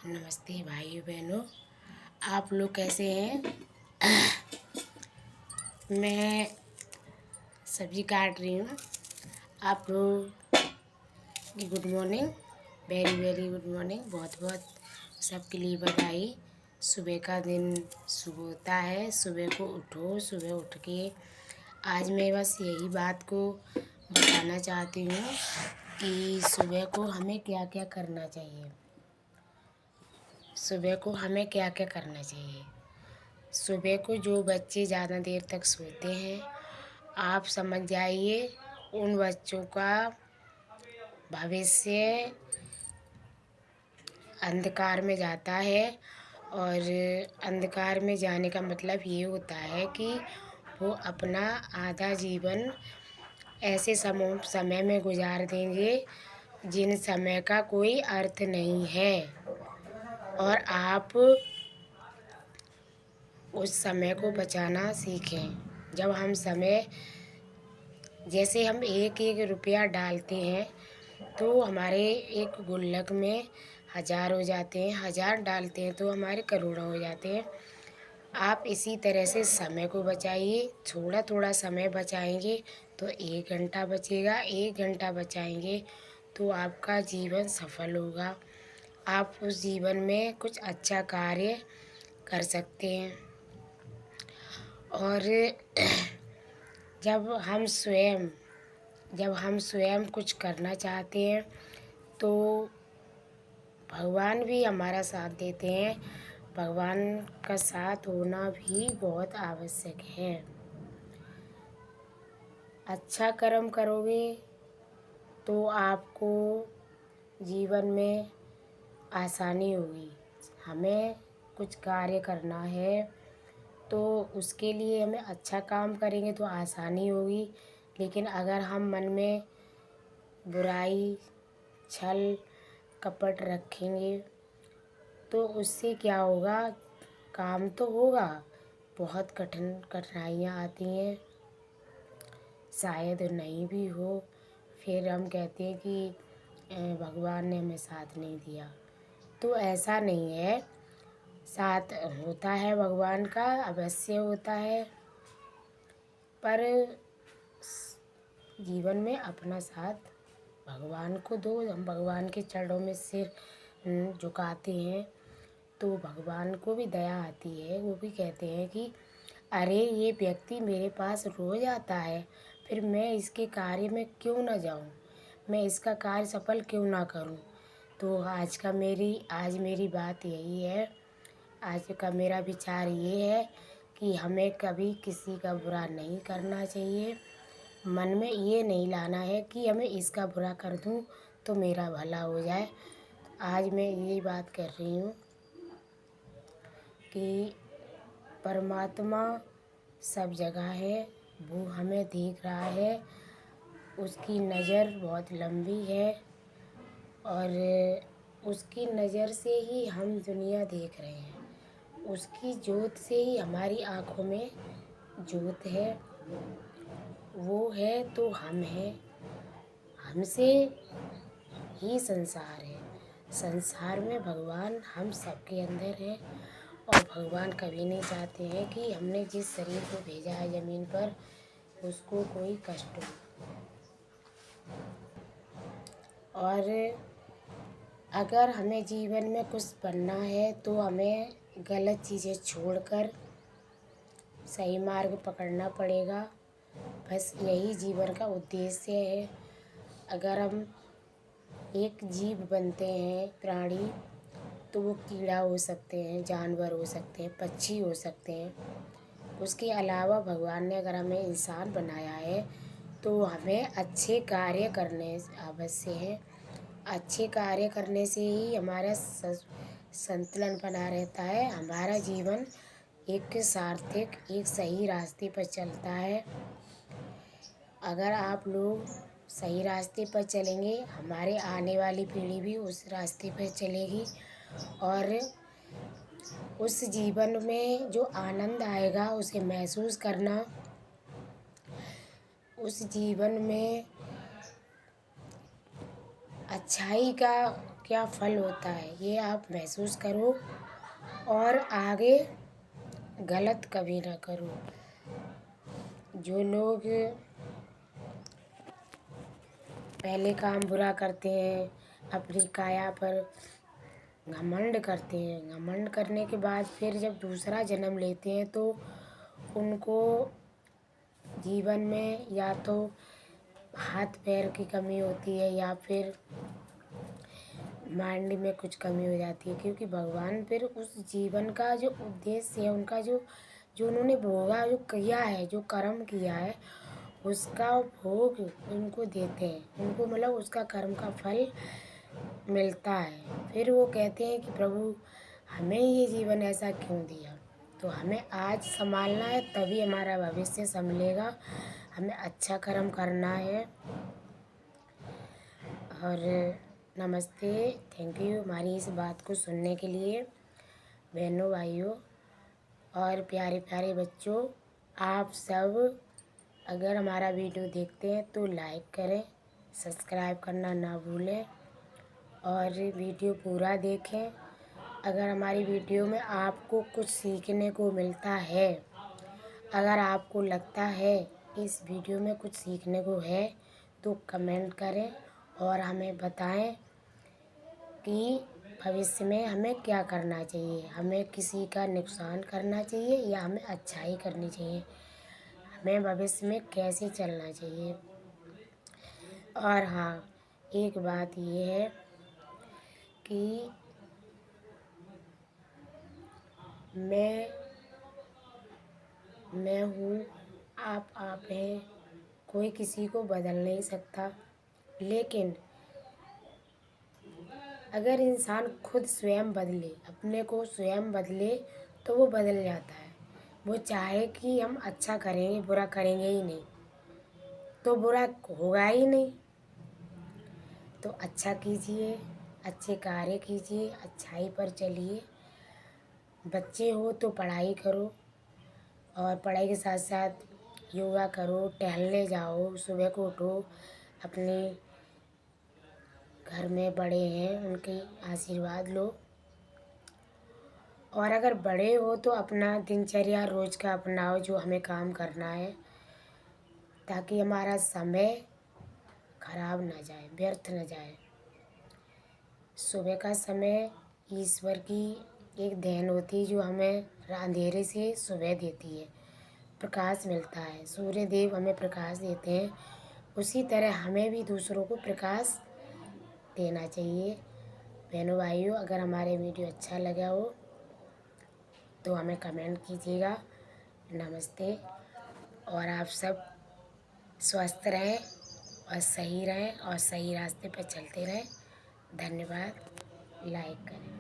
नमस्ते भाइयों बहनों, आप लोग कैसे हैं। मैं सब्जी काट रही हूँ। आप लोग की good morning, very very good morning. बहुत बहुत सबके लिए बधाई। सुबह का दिन शुभ होता है। सुबह को उठो, सुबह उठ के आज मैं बस यही बात को बताना चाहती हूँ कि सुबह को हमें क्या क्या करना चाहिए। सुबह को हमें क्या क्या करना चाहिए। सुबह को जो बच्चे ज़्यादा देर तक सोते हैं, आप समझ जाइए उन बच्चों का भविष्य अंधकार में जाता है। और अंधकार में जाने का मतलब ये होता है कि वो अपना आधा जीवन ऐसे समय में गुजार देंगे जिन समय का कोई अर्थ नहीं है। और आप उस समय को बचाना सीखें। जब हम समय जैसे हम एक एक रुपया डालते हैं तो हमारे एक गुल्लक में 1000 हो जाते हैं। 1000 डालते हैं तो हमारे करोड़ों हो जाते हैं। आप इसी तरह से समय को बचाइए। थोड़ा थोड़ा समय बचाएंगे तो 1 घंटा बचेगा। 1 घंटा बचाएंगे तो आपका जीवन सफल होगा। आप उस जीवन में कुछ अच्छा कार्य कर सकते हैं। और जब हम स्वयं कुछ करना चाहते हैं तो भगवान भी हमारा साथ देते हैं। भगवान का साथ होना भी बहुत आवश्यक है। अच्छा कर्म करोगे तो आपको जीवन में आसानी होगी। हमें कुछ कार्य करना है तो उसके लिए हमें अच्छा काम करेंगे तो आसानी होगी। लेकिन अगर हम मन में बुराई, छल, कपट रखेंगे तो उससे क्या होगा। काम तो होगा, बहुत कठिनाइयाँ आती हैं, शायद नहीं भी हो। फिर हम कहते हैं कि भगवान ने हमें साथ नहीं दिया। तो ऐसा नहीं है, साथ होता है भगवान का, अवश्य होता है। पर जीवन में अपना साथ भगवान को दो। हम भगवान के चरणों में सिर झुकाते हैं तो भगवान को भी दया आती है। वो भी कहते हैं कि अरे ये व्यक्ति मेरे पास रोज़ आता है, फिर मैं इसके कार्य में क्यों ना जाऊं, मैं इसका कार्य सफल क्यों ना करूं। तो आज मेरी बात यही है। आज का मेरा विचार ये है कि हमें कभी किसी का बुरा नहीं करना चाहिए। मन में ये नहीं लाना है कि हमें इसका बुरा कर दूं तो मेरा भला हो जाए। आज मैं यही बात कर रही हूँ कि परमात्मा सब जगह है, वो हमें देख रहा है। उसकी नज़र बहुत लंबी है और उसकी नज़र से ही हम दुनिया देख रहे हैं। उसकी जोत से ही हमारी आँखों में जोत है। वो है तो हम हैं, हमसे ही संसार है। संसार में भगवान हम सबके अंदर है। और भगवान कभी नहीं चाहते हैं कि हमने जिस शरीर को भेजा है ज़मीन पर उसको कोई कष्ट हो। और अगर हमें जीवन में कुछ बनना है तो हमें गलत चीज़ें छोड़कर सही मार्ग पकड़ना पड़ेगा। बस यही जीवन का उद्देश्य है। अगर हम एक जीव बनते हैं प्राणी, तो वो कीड़ा हो सकते हैं, जानवर हो सकते हैं, पक्षी हो सकते हैं। उसके अलावा भगवान ने अगर हमें इंसान बनाया है तो हमें अच्छे कार्य करने अवश्य है। अच्छे कार्य करने से ही हमारा संतुलन बना रहता है। हमारा जीवन एक सार्थक, एक सही रास्ते पर चलता है। अगर आप लोग सही रास्ते पर चलेंगे, हमारे आने वाली पीढ़ी भी उस रास्ते पर चलेगी। और उस जीवन में जो आनंद आएगा उसे महसूस करना, उस जीवन में अच्छाई का क्या फल होता है, ये आप महसूस करो और आगे गलत कभी ना करो। जो लोग पहले काम बुरा करते हैं, अपनी काया पर घमंड करते हैं, घमंड करने के बाद फिर जब दूसरा जन्म लेते हैं तो उनको जीवन में या तो हाथ पैर की कमी होती है या फिर माइंड में कुछ कमी हो जाती है, क्योंकि भगवान फिर उस जीवन का जो उद्देश्य है, उनका जो जो उन्होंने भोगा, जो किया है, जो कर्म किया है, उसका भोग उनको देते हैं, उनको मतलब उसका कर्म का फल मिलता है। फिर वो कहते हैं कि प्रभु हमें ये जीवन ऐसा क्यों दिया। तो हमें आज संभालना है, तभी हमारा भविष्य संभलेगा। हमें अच्छा कर्म करना है। और नमस्ते, थैंक यू हमारी इस बात को सुनने के लिए। बहनों भाइयों और प्यारे प्यारे बच्चों, आप सब अगर हमारा वीडियो देखते हैं तो लाइक करें, सब्सक्राइब करना ना भूलें और वीडियो पूरा देखें। अगर हमारी वीडियो में आपको कुछ सीखने को मिलता है, अगर आपको लगता है इस वीडियो में कुछ सीखने को है, तो कमेंट करें और हमें बताएं कि भविष्य में हमें क्या करना चाहिए। हमें किसी का नुकसान करना चाहिए या हमें अच्छाई करनी चाहिए, हमें भविष्य में कैसे चलना चाहिए। और हाँ, एक बात ये है कि मैं हूँ, आप हैं, कोई किसी को बदल नहीं सकता। लेकिन अगर इंसान खुद स्वयं बदले, अपने को स्वयं बदले, तो वो बदल जाता है। वो चाहे कि हम अच्छा करेंगे, बुरा करेंगे ही नहीं, तो बुरा होगा ही नहीं। तो अच्छा कीजिए, अच्छे कार्य कीजिए, अच्छाई पर चलिए। बच्चे हो तो पढ़ाई करो और पढ़ाई के साथ साथ योगा करो, टहलने जाओ, सुबह को उठो, अपने घर में बड़े हैं उनके आशीर्वाद लो। और अगर बड़े हो तो अपना दिनचर्या रोज का अपनाओ, जो हमें काम करना है, ताकि हमारा समय खराब ना जाए, व्यर्थ न जाए। सुबह का समय ईश्वर की एक देन होती है, जो हमें अंधेरे से सुबह देती है, प्रकाश मिलता है। सूर्य देव हमें प्रकाश देते हैं, उसी तरह हमें भी दूसरों को प्रकाश देना चाहिए। बहनों भाइयों, अगर हमारे वीडियो अच्छा लगा हो तो हमें कमेंट कीजिएगा। नमस्ते, और आप सब स्वस्थ रहें और सही रहें और सही रास्ते पर चलते रहें। धन्यवाद। लाइक करें।